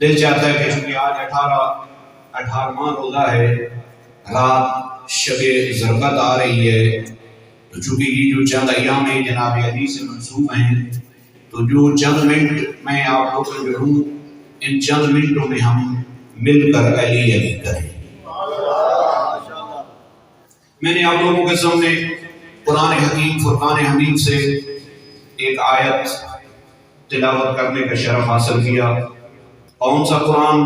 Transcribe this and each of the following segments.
دل چاہتا ہے کہ چونکہ آج 18واں روزہ ہے، رات شب ضربت آ رہی ہے، تو چونکہ یہ جو چند ایام جناب علی سے منسوب ہیں، تو جو چند منٹ میں آپ لوگوں کو جو ہوں، ان چند منٹوں میں ہم مل کر علی علی کریں۔ میں نے آپ لوگوں کے سامنے قرآن حکیم فرقان حمید سے ایک آیت تلاوت کرنے کا شرف حاصل کیا، کون سا قرآن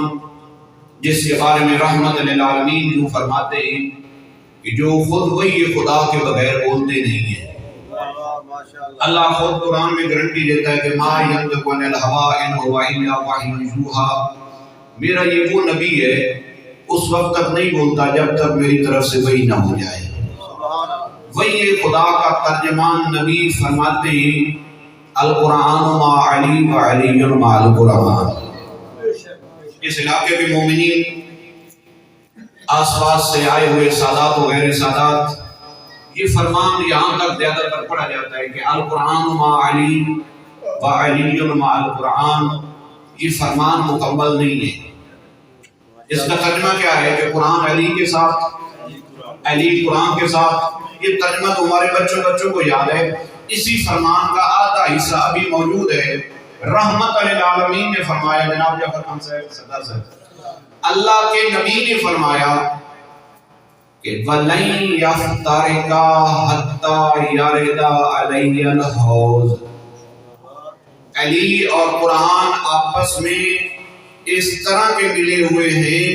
جس کے بارے میں رحمت للعالمین جو فرماتے ہیں کہ جو خود وہی خدا کے بغیر بولتے نہیں ہیں۔ اللہ خود قرآن میں گارنٹی دیتا ہے کہ ما ینطق عن الہویٰ ان ھو الا وحی یوحیٰ، میرا یہ وہ نبی ہے اس وقت تک نہیں بولتا جب تک میری طرف سے وحی نہ ہو جائے۔ وہی خدا کا ترجمان نبی فرماتے ہیں القرآن ما علی و علی مع القرآن۔ اس علاقے کے مومنین، آس پاس سے آئے ہوئے سادات و غیر سادات، یہ فرمان یہاں تک زیادہ تر پڑھا جاتا ہے کہ القرآن ما علی و علی مع القرآن، یہ فرمان مکمل نہیں ہے۔ اس کا ترجمہ کیا ہے کہ قرآن علی کے ساتھ، علی قرآن کے ساتھ، یہ ترجمہ تو ہمارے بچوں کو یاد ہے۔ اسی فرمان کا آدھا حصہ ابھی موجود ہے۔ رحمت للعالمین نے فرمایا، جناب جعفر خان صدر صاحب، اللہ کے نبی نے فرمایا کہ وَلَن يَفْتَرِقَ حَتَّى يَرِدَ عَلَيَّ الْحَوْض۔ علی اور قرآن آپس میں اس طرح کے ملے ہوئے ہیں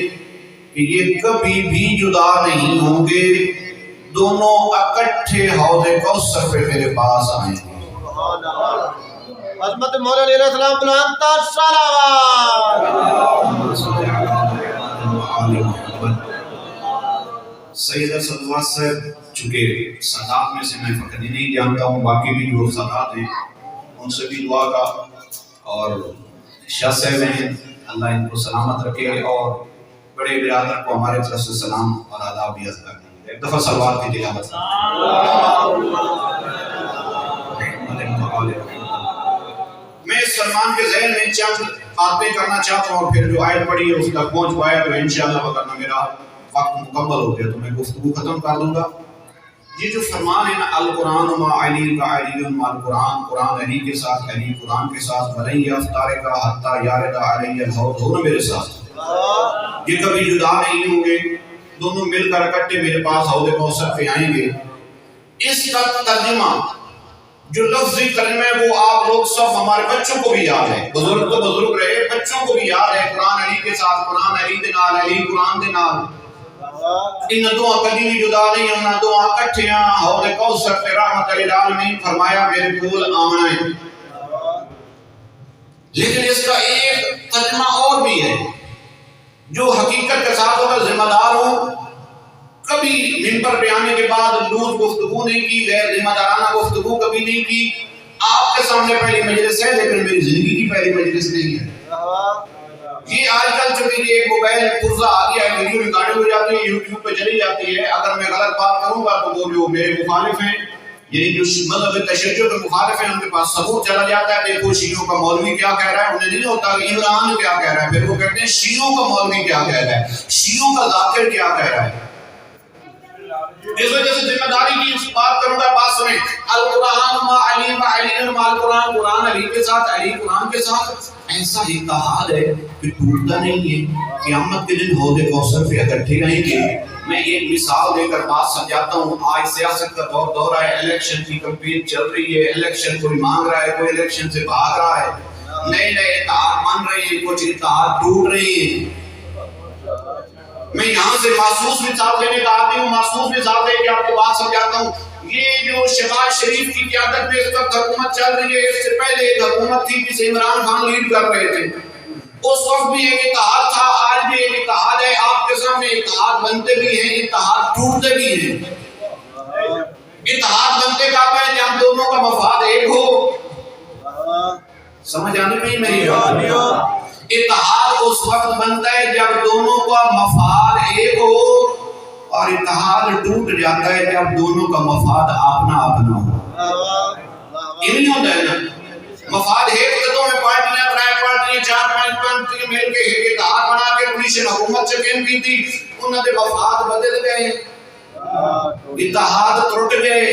کہ یہ کبھی بھی جدا نہیں ہوں گے، دونوں اکٹھے حوض کوثر پہ میرے پاس آئیں گے۔ عظمت مولا علیہ السلام بلند صلوات۔ سیدہ صلوات صاحب، چونکہ سادات میں سے میں فقط ہی نہیں جانتا ہوں، باقی بھی جو سادات ہیں ان سے بھی دعا کا، اور شاہ صاحب ہیں، اللہ ان کو سلامت رکھے، اور بڑے برادر کو ہمارے طرف سے سلام اور آداب بھی عرض کرتے ہیں۔ ایک دفعہ صلوات کی تلاوت۔ میں اس فرمان کے ذہن میں چند باتیں کرنا چاہتا ہوں، اور پھر جو آیت پڑھی ہے اس تک پہنچ پایا تو انشاءاللہ وقت میرا وقت مکمل ہو گیا تو میں گفتگو ختم کر دوں گا۔ یہ جو فرمان ہے نا، القرآن ما علی و علی مع القرآن، قرآن علی کے ساتھ، علی قرآن کے ساتھ، وَلَن يَفْتَرِقَ حَتَّى يَرِدَ عَلَيَّ الْحَوْض، دونوں میرے ساتھ، یہ کبھی جدا نہیں ہوں گے، دونوں مل کر اکٹھے میرے پاس حوض کوثر پہ آئیں گے۔ اس کا ترجمہ جو لفظی ترجمہ ہے وہ آپ لوگ سب، ہمارے بچوں کو بھی یاد ہے، بزرگ تو بزرگ رہے، بچوں کو بھی یاد ہے، قرآن علی کے ساتھ، قرآن علی دے نال، علی قرآن دے نال، ان دعا کبھی بھی جدا نہیں ہونا، دعا اکٹھے حوض کوثر پہ رحمت للعالمین فرمایا میرے کول آمنا ہے۔ لیکن اس کا ایک ترجمہ اور بھی ہے جو حقیقت کے ساتھ ہوگا، ذمہ دار ہوں، کبھی منبر پہ آنے کے بعد لوز گفتگو نہیں کی، غیر ذمہ دارانہ گفتگو کبھی نہیں کی۔ آپ کے سامنے پہلی مجلس ہے، لیکن میری زندگی کی پہلی مجلس نہیں ہے۔ یہ آج کل چونکہ یہ ایک موبائل پرزہ آ گیا ہے، ویڈیو ریکارڈنگ ہو جاتی ہے، یوٹیوب پہ چلی جاتی ہے، اگر میں غلط بات کروں گا تو وہ جو میرے مخالف ہیں، یعنی جو مذہب تشیع کے مخالف ہیں، ان کے پاس ثبوت چلا جاتا ہے، دیکھو شیعوں کا مولوی کیا کہہ رہا ہے، انہیں نہیں ہوتا کہ عمران کیا کہہ رہا ہے، پھر وہ کہتے ہیں شیعوں کا مولوی کیا کہہ رہا ہے، شیعوں کا ذاکر کیا کہہ رہا ہے۔ اس وجہ سے ذمہ داری کی بات کروں گا، بات سنیں، القرآن ما علی و علی مع القرآن، قرآن علی کے ساتھ، علی قرآن کے ساتھ، ایسا اتحاد ہے کہ ٹوٹتا نہیں ہے۔ قیامت کے دن حوض کوثر پہ اکٹھے رہیں گے۔ میں ایک مثال دے کر بات سمجھاتا ہوں۔ آج سیاست کا دور ہے، الیکشن کی کمپین چل رہی ہے، الیکشن کوئی مانگ رہا ہے، کوئی الیکشن سے بھاگ رہا ہے، نئے نئے اتحاد بن رہے ہیں، کچھ اتحاد ٹوٹ رہے ہیں۔ میں یہاں سے محسوس مثال دینے کا آدمی ہوں، محسوس مثال دے کے آپ کو بات سمجھاتا ہوں۔ یہ جو شہباز شریف کی قیادت میں اس وقت حکومت چل رہی ہے، اس سے پہلے ایک حکومت تھی جسے عمران خان لیڈ کر رہے تھے، اس وقت بھی ایک اتحاد تھا، آج بھی ایک اتحاد ہے۔ آپ کے سامنے اتحاد بنتے بھی ہیں، اتحاد ٹوٹتے بھی ہیں۔ اتحاد بنتے کب ہے؟ جب دونوں کا مفاد ایک ہو۔ سمجھ آنے میں ہی میری بات۔ اتحاد اس وقت بنتا ہے جب دونوں کا مفاد ایک ہو، اور اتحاد ٹوٹ جاتا ہے جب دونوں کا مفاد اپنا اپنا ہو۔ یہ نہیں ہوتا ہے نا، مفاد ایک تو میں پارٹیاں، ترائے پارٹیاں، 4 5 تے مل کے ایک اتحاد بنا کے پولیس حکومت سے قائم کی تھی انہاں دے مفاد بدل گئے اتحاد ٹوٹ گئے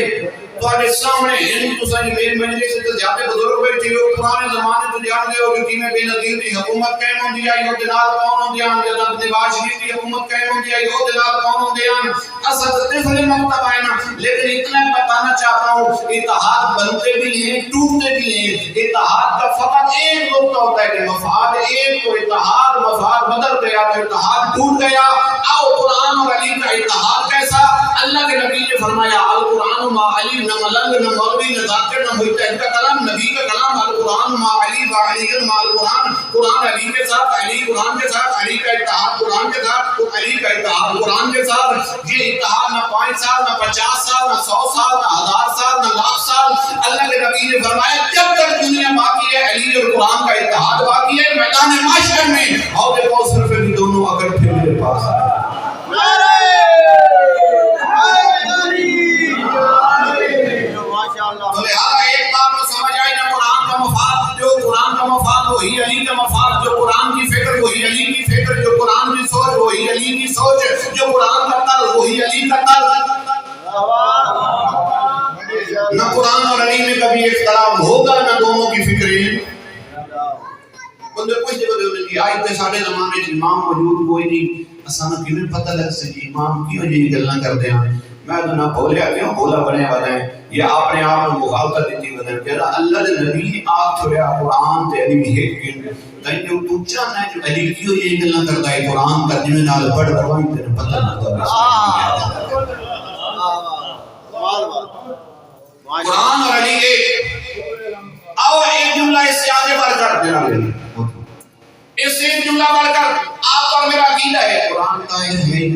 تواڈے سامنے ہند تساں میری مجلس سے زیادہ بزرگ بیٹھے ہو پرانے زمانے تو جانتے ہو کہ میں بے نظیر دی حکومت قائم ہوندی آئی او جناب کون ہوندی آن جناب نواز شریف دی حکومت قائم ہوندی آئی او جناب کون ہوندی آن اصل طفل مکتب ہے نا لیکن اتنا بتانا چاہتا ہوں اتحاد بنتے بھی ہیں ٹوٹتے بھی ہیں اتحاد کا فقط ایک نقطہ ہوتا ہے کہ مفاد ایک تو اتحاد مفاد بدل گیا تو اتحاد ٹوٹ گیا آؤ قرآن اور علی کا اتحاد کیسا اللہ کے نبی نے فرمایا القرآن ما علی نہ ملنگ نہ مولوی نہ ذاکر نہ مجتہد کا کلام نبی کا کلام القرآن ما علی و علی ما القرآن قرآن علی کے ساتھ علی قرآن کے ساتھ علی کا اتحاد قرآن کے ساتھ علی کا اتحاد قرآن کے ساتھ یہ اتحاد نہ 5 سال نہ 50 سال نہ 100 سال نہ 1000 سال نہ لاکھ سال اللہ کے نبی نے فرمایا جب تک دنیا باقی ہے علی اور قرآن کا اتحاد باقی ہے میدان محشر میں اور دیکھو صرف بھی دونوں اگر پھر میرے پاس تو لہذا ایک بات تو سمجھ آئی نا قرآن کا مفاد جو قرآن کا مفاد وہی علی کا مفاد جو قرآن کی فکر وہی علی کی فکر جو قرآن کی سوچ وہی علی کی سوچ جو قرآن کا طرز وہی علی کا طرز نہ قرآن اور علی میں کبھی اختلاف ہوگا نہ دونوں کی فکریں بندے کچھ دے بدے کی آج تے ساڈے زمانے وچ امام موجود کوئی نہیں اساں کیویں پتہ لگ سکے امام کیوں جی گلاں کردے ہیں میں تو نہ بولیا کیوں بولا بنے والا ہے یا اپنے آپ کو مخالفت دیتی بدل کہدا اللہ دے نبی نے آپ چھوڑیا قرآن تے علی ایک کے تائیں جو پوچھا نہ جو علی کیوں یہ گلاں کردا ہے قرآن ترجمے نال پڑھ کروائی تے پتہ لگدا قرآن اور علی ایک آؤ ایک جملہ اس سے آگے بڑھ کر دینا اس سے ایک جملہ بڑھ کر آپ اور میرا عقیدہ ہے قرآن طاہر ہے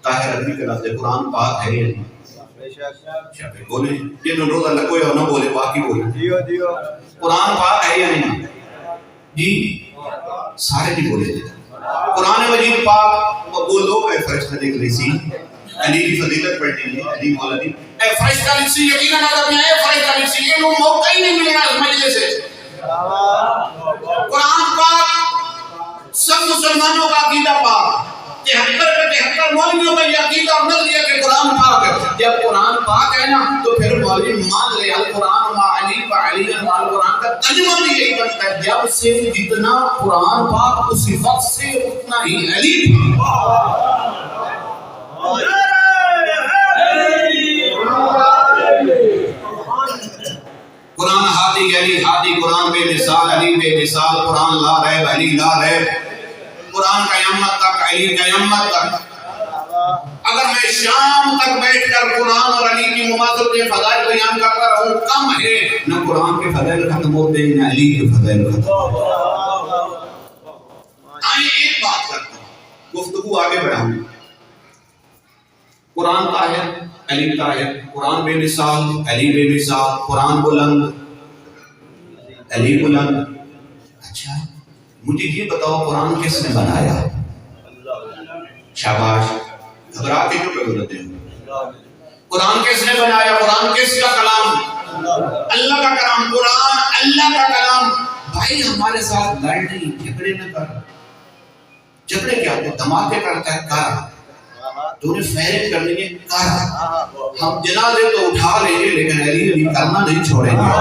طاہر عربی کا لفظ ہے قرآن پاک ہے شاید بولے یہ نو روزہ لگو یا نہ بولے باقی بولے قرآن پاک ہے یا نہیں جی سارے نہیں بولے قرآن مجید پاک وہ لوگ اے فرشتہ دیکھ لیسی علی کی فضیلت پڑھنی ہے علی مولا دی اے فرشتہ لیسی یقینا نظر میں اے فرشتہ لیسی یہ موقع ہی نہیں ملنا اس مجلس سے قرآن پاک سب مسلمانوں کا عقیدہ پاک 73 مولویوں کا یہ عقیدہ اور نظریہ کہ قرآن پاک ہے جب قرآن پاک ہے نا تو پھر مولوی مان لے القرآن ما علی و علی ما القرآن کا ترجمہ بھی یہی بنتا ہے جب سے جتنا قرآن پاک اس صفت سے اتنا ہی علی قرآن ہادی علی ہادی قرآن بے مثال علی بے مثال قرآن لا ریب علی لا ریب قرآن قیامت تک علی قیامت تک اگر میں شام تک بیٹھ کر قرآن اور علی کی مماثلت کے فضائل بیان کرتا رہوں کم ہے نہ قرآن کے فضائل ختم ہوتے ہیں نہ علی کے فضائل ختم آئیں ایک بات کرتا ہوں گفتگو آگے بڑھاؤں قرآن طاہر علی طاہر قرآن بے مثال علی بے مثال قرآن بلند علی بلند اچھا مجھے یہ بتاؤ قرآن کس نے بنایا شاباش گھبرا کے کیوں پہ بولتے ہیں قرآن کس نے بنایا قرآن کس کا کلام اللہ کا کلام قرآن اللہ کا کلام بھائی ہمارے ساتھ لڑ نہیں جھگڑے نہ کر جھگڑے کیا تو دھماکے کرتا ہے کر تو نے فیرنگ کرنے کے کر ہم جنازے تو اٹھا لیں گے لیکن علی علی کرنا نہیں چھوڑیں گے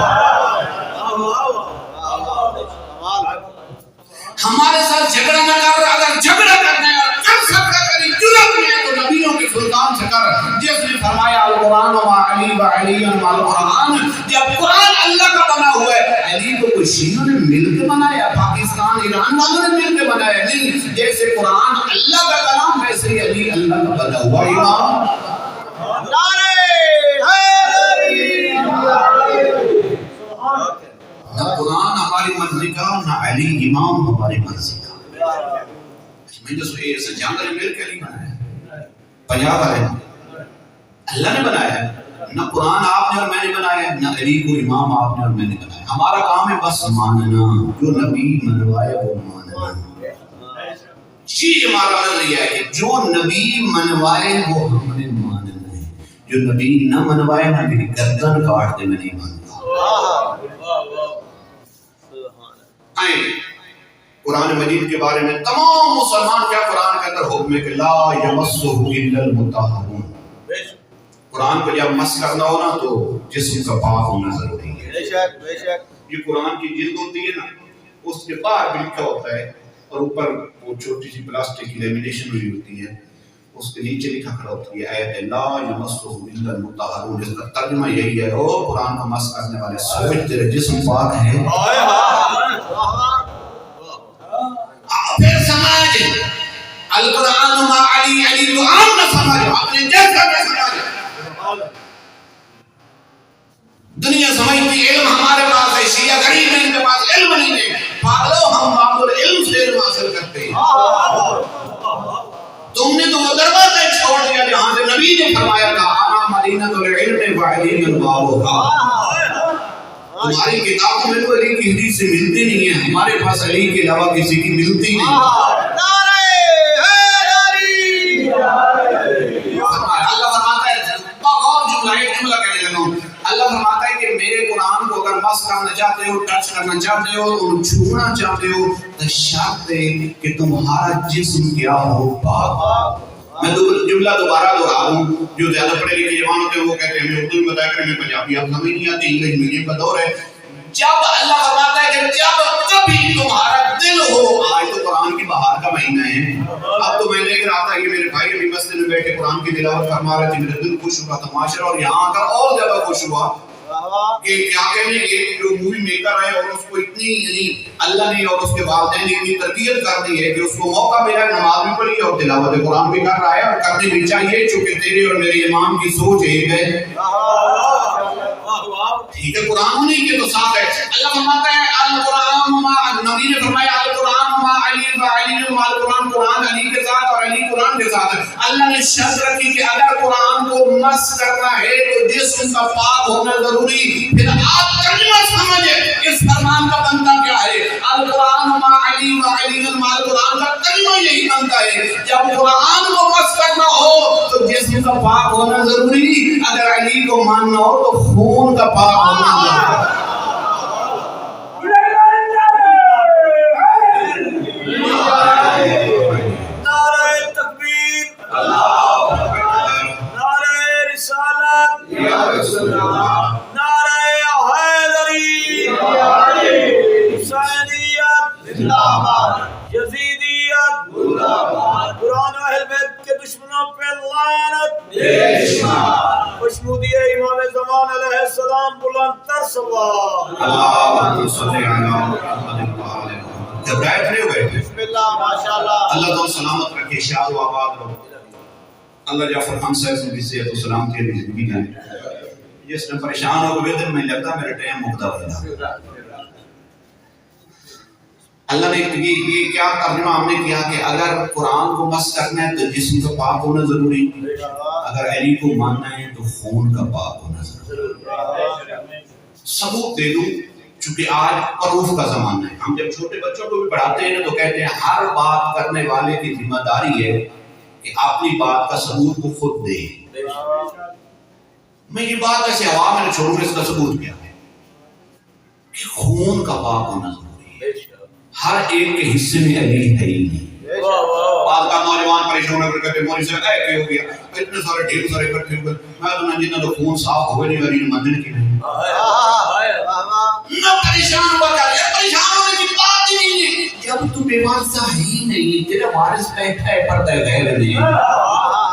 ہمارے ساتھ جھگڑا نہ کر اگر جھگڑا کرنا ہے اور کر سکتا کری جرت میں ہے تو نبیوں کے سلطان سے کر جس نے فرمایا القرآن و علی و علی و القرآن جب قرآن اللہ کا بنا ہوا ہے علی کو کوئی شیعوں نے مل کے بنایا پاکستان ایران والوں نے مل کے بنایا نہیں جیسے قرآن اللہ کا کلام ویسے ہی علی اللہ کا بنا ہوا امام نعرہ حیدری نہ قرآن ہماری مرضی کا نہ علی امام ہماری مرضی کا میں جو سے جانگر مل کے نہیں بنایا پنجاب والے اللہ نے بنایا نہ قرآن آپ نے اور میں نے بنایا نہ علی کو امام آپ نے اور میں نے بنایا ہمارا کام ہے بس ماننا جو نبی منوائے وہ ماننا چیز ہمارا نظریہ ہے کہ جو نبی منوائے وہ ہم نے ماننا ہے جو نبی نہ منوائے نہ میری گردن کاٹ دے میں نہیں مانتا آئیں قرآن مجید کے بارے میں تمام مسلمان کیا قرآن کے اندر حکم ہے کہ لا یمسہ الا المطہرون. قرآن کو جب مس کرنا ہو نا تو جسم کا پاک ہونا ضروری ہے. بے شک بے شک. یہ قرآن کی جلد ہوتی ہے نا، اس کے باہر بھی لکھا ہوتا ہے اور اوپر وہ چھوٹی سی پلاسٹک کی لیمینیشن ہوئی ہوتی ہے، اس کے نیچے لکھا کھڑا ہوتا ہے آیت لا یمسہ الا المطہرون. اس کا ترجمہ یہی ہے، او قرآن کو مس کرنے والے سوچ تیرے جسم پاک ہے. پھر سمجھ القرآن ما علی، علی قرآن نہ سمجھ، اپنے جیسا نہ سمجھ. دنیا سمجھتی علم ہمارے پاس ہے، شیعہ غریب ہیں، ان کے پاس علم نہیں ہے. پاگلو، ہم باب العلم سے علم حاصل کرتے ہیں. تم نے تو وہ دروازہ چھوڑ دیا جہاں سے نبی نے فرمایا تھا انا مدینۃ العلم وعلی البابها. ہماری کتابوں میں تو علی کی حدیث سے ملتی نہیں ہے، ہمارے پاس علی کے علاوہ کسی کی ملتی نہیں. اللہ فرماتا ہے، اور جملہ ایک جملہ کہنے لگا ہوں. اللہ فرماتا ہے کہ میرے قرآن کو اگر مس کرنا چاہتے ہو، ٹچ کرنا چاہتے ہو، اور چھونا چاہتے ہو تو شرط ہے کہ تمہارا جسم کیا ہو پاک. میں جملہ دوبارہ دہرا دوں، جو زیادہ پڑھے لکھے جوان ہوتے ہیں وہ کہتے ہیں ہمیں اردو میں بتایا کریں، ہمیں پنجابی آپ سمجھ نہیں آتی، انگلش میڈیم کا دور ہے. جب اللہ فرماتا ہے کہ جب کبھی تمہارا دل ہو، آج تو قرآن کی بہار کا مہینہ ہے، اب تو میں دیکھ رہا تھا کہ میرے بھائی ابھی مسجد میں بیٹھے قرآن کی تلاوت فرما رہے تھے، میرا دل خوش ہوا تھا ماشاءاللہ. اور یہاں آ کر اور زیادہ خوش ہوا کہ کیا کہنے، ایک جو مووی میکر ہے اور اس کو اتنی یعنی اللہ نے اور اس کے والدین نے اتنی تربیت کر دی ہے کہ اس کو موقع ملا، نماز بھی پڑھی اور تلاوت قرآن بھی کر رہا ہے، اور کرنے بھی چاہیے چونکہ تیرے اور میرے امام کی سوچ ایک ہے. ٹھیک ہے، قرآن نہیں کے تو ساتھ ہے. اللہ فرماتا ہے القرآن ما، نبی نے فرمایا القرآن ما علی و علی ما القرآن، قرآن علی کے ساتھ اور علی قرآن کے ساتھ. اللہ نے شرط رکھی کہ اگر قرآن کو مس کرنا ہے تو جسم کا پاک ہونا ضروری. پھر آپ کلمہ سمجھے اس فرمان کا بنتا کیا ہے، القرآن ما علی و علی ما القرآن کا کلمہ یہی بنتا ہے جب قرآن کو مس کرنا ہو تو جسم کا پاک ہونا ضروری، اگر علی کو ماننا ہو تو خون کا پاک ہونا ضروری. قرآن و اہل بیت کے دشمنوں پہ لعنت، خوشنودی امام زمان علیہ السلام بلند تر سوال. اللہم صلی علی محمد و آلہ محمد. گھبرائے کھڑے ہو گئے تھے. بسم اللہ ماشاءاللہ. اللہ تو سلامت رکھے، شاد و آباد رہو. اللہ جعفر خان صاحب سے بھی صحت و سلامتی علی زندگی جائیں. جس نے پریشان ہو گئے دن میں لگتا میرے ٹائم مقدہ ہوگا. اللہ نے یہ کیا ترجمہ ہم نے کیا کہ اگر قرآن کو مس کرنا ہے تو جسم کا پاک ہونا ضروری، اگر علی کو ماننا ہے تو خون کا پاک ہونا ضروری. ثبوت دے دوں، چونکہ آج پروف کا زمانہ ہے. ہم جب چھوٹے بچوں کو بھی پڑھاتے ہیں تو کہتے ہیں ہر بات کرنے والے کی ذمہ داری ہے کہ اپنی بات کا ثبوت کو خود دے. میں یہ بات ایسے ہوا میں نے چھوڑوں گا، اس کا ثبوت کیا ہے کہ خون کا پاک ہونا ضروری ہے. ہر ایک کے حصے میں علی ہے ہی نہیں. بعض کا نوجوان پریشان ہو کر کہتے مولوی صاحب اے کیا ہو گیا، اتنے سارے ڈھیر سارے اکٹھے ہو گئے، میں تو نہ جتنا تو خون صاف ہو گئے نہیں علی مندن کی نہیں. نہ پریشان ہوا کر یا پریشان ہونے کی بات ہی نہیں ہے. جب تو بے واسطہ ہی نہیں، تیرا وارث بیٹھا ہے پردہ غیب میں،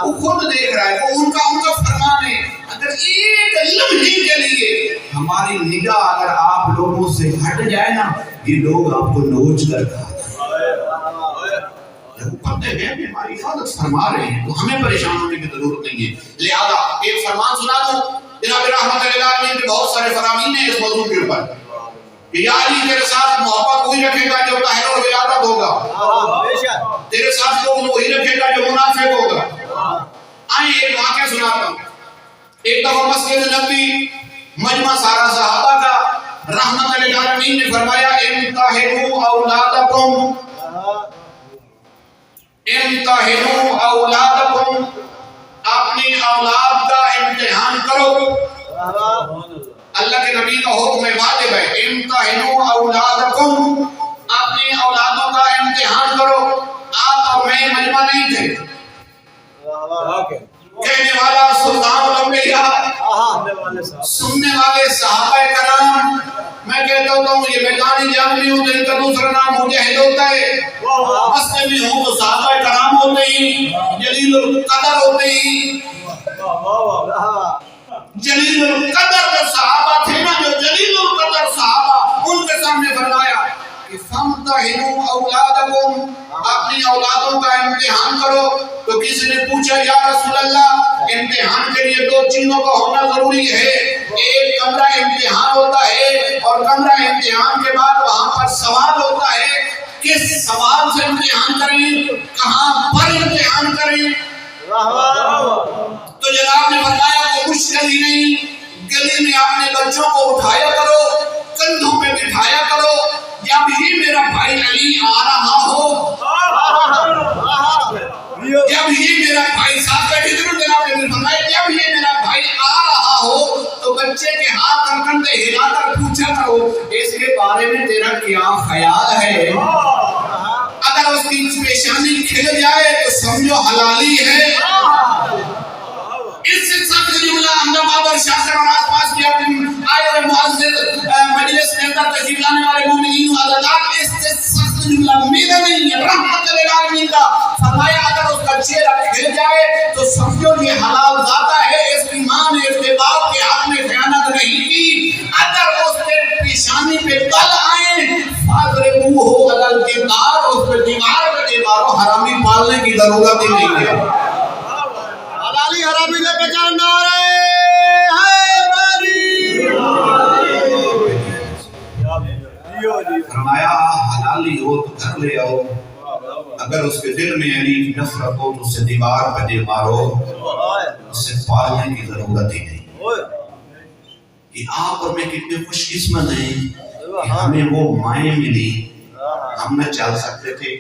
وہ خود دیکھ رہا ہے، وہ ان کا فرمان ہے. اگر ایک لمحے کے لیے ہماری نگاہ اگر آپ لوگوں سے ہٹ جائے نا، یہ لوگ آپ کو نوچ کر کھاتے ہیں. پردے غیب میں ہماری حفاظت فرما رہے ہیں تو ہمیں پریشان ہونے کی ضرورت نہیں ہے. لہذا ایک فرمان سنا دوں، جناب رحمت اللہ علیہ کے بہت سارے فرامین ہیں اس موضوع کے اوپر کہ یا علی تیرے ساتھ محبت وہی رکھے گا جو طاہر و ولادت ہوگا، تیرے ساتھ لوگ وہی رکھے گا جو منافق ہوگا. آئیں ایک واقعہ سناتا ہوں. ایک دفعہ مسجد نبوی مجمع سارا صحابہ کا رحمت للعالمین نے فرمایا امتحنوا اولادکم، امتحنوا اولادکم، اپنی اولاد کا امتحان کرو. اللہ کے نبی کا حکم واجب ہے امتحنوا اولادکم، اپنی اولادوں کا میں ہوں تو ان کا دوسرا نام مجاہد ہوتا ہے، مسجد میں ہوں تو صحابہ کرام ہوتے ہیں، جلیل القدر ہوتے ہیں۔ جلیل القدر جو صحابہ تھے نا، جو جلیل القدر صحابہ، ان کے سامنے فرمایا کہ فَامْتَحِنُوا أَوْلَادَكُمْ، اپنی اولادوں کا امتحان کرو۔ تو کسی نے پوچھا یا رسول اللہ، امتحان کے لیے دو چیزوں کا ہونا ضروری ہے، ایک کمرہ امتحان ہوتا ہے اور کمرہ امتحان کے بعد وہاں پر سوال ہوتا ہے، کس سوال سے امتحان کریں، کہاں پر امتحان کریں؟ تو جناب نے بتایا کہ مشکل ہی نہیں، گلی میں اپنے بچوں کو اٹھایا کرو، کندھوں پہ بٹھایا کرو، جب یہ میرا بھائی علی آ رہا ہو، جب یہ میرا بھائی ساتھ بیٹھے تھے، جناب نے فرمایا جب یہ میرا بھائی آ رہا ہو تو بچے کے ہاتھ اور کندھے ہلا کر پوچھا کرو اس کے بارے میں تیرا کیا خیال ہے؟ اگر اس کی پیشانی کھل جائے تو سمجھو حلالی ہے۔ اس سے سخت جملہ احمدآباد اور شاہسر اور آس پاس کی آئے ہوئے معزز مجلس کے اندر تشریف لانے والے مومنین و عزیزان، اس سے سخت جملہ میرا نہیں ہے، رحمت للعالمین کا۔ فرمایا اگر اس کا چہرہ کھل جائے تو سمجھو یہ حلال ذاتہ ہے، اس کی ماں نے اس کے باپ کے حق میں خیانت نہیں کی۔ اگر اس کے پیشانی پہ بل آئے فاضربوہ علی الجدار، اس پہ دیوار پہ دیواروں، حرامی پالنے کی ضرورت ہی نہیں ہے۔ حلالی حرامی نے پہچاننا رہے فرمایا حلالی ہو تو گھر لے آؤ، اگر اس کے دل میں علی کی نفرت ہو تو اسے دیوار پہ دے مارو، اسے پالنے کی ضرورت ہی نہیں۔ کہ آپ اور میں کتنے خوش قسمت ہیں کہ ہمیں وہ مائیں ملی، ہم نہ چل سکتے تھے،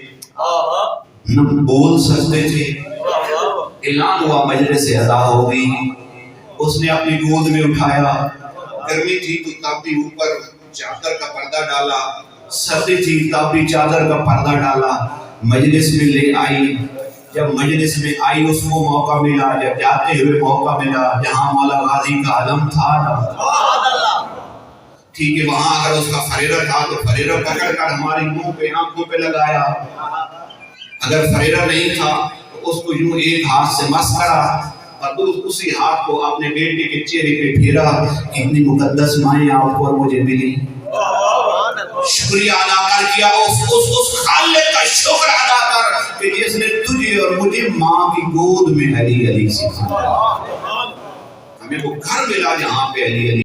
نہ بول سکتے تھے، اعلان ہوا مجلس سے ادا ہو گئی، اس نے اپنی گود میں اٹھایا، گرمی تھی تو تب بھی اوپر چادر کا پردہ ڈالا، سردی تھی تب بھی چادر کا پردہ ڈالا، مجلس میں لے آئی۔ جب مجلس میں آئی اس کو موقع ملا، جب جاتے ہوئے موقع ملا، جہاں مولا غازی کا علم تھا ٹھیک ہے، وہاں اگر اس کا فریرہ تھا تو فریرہ پکڑ کر ہماری منہ پہ آنکھوں پہ لگایا، اگر فریرہ نہیں تھا تو اس کو یوں ایک ہاتھ سے مس کرا اور اسی ہاتھ کو اپنے بیٹے کے چہرے پہ پھیرا، کتنی مقدس مائیں آپ کو اور مجھے ملی۔ شکریہ ادا کر کیا، اس خالق کا شکر ادا کر کہ جس نے تجھے اور مجھے ماں کی گود میں علی علی سکھایا۔ ہمیں وہ گھر ملا جہاں پہ علی علی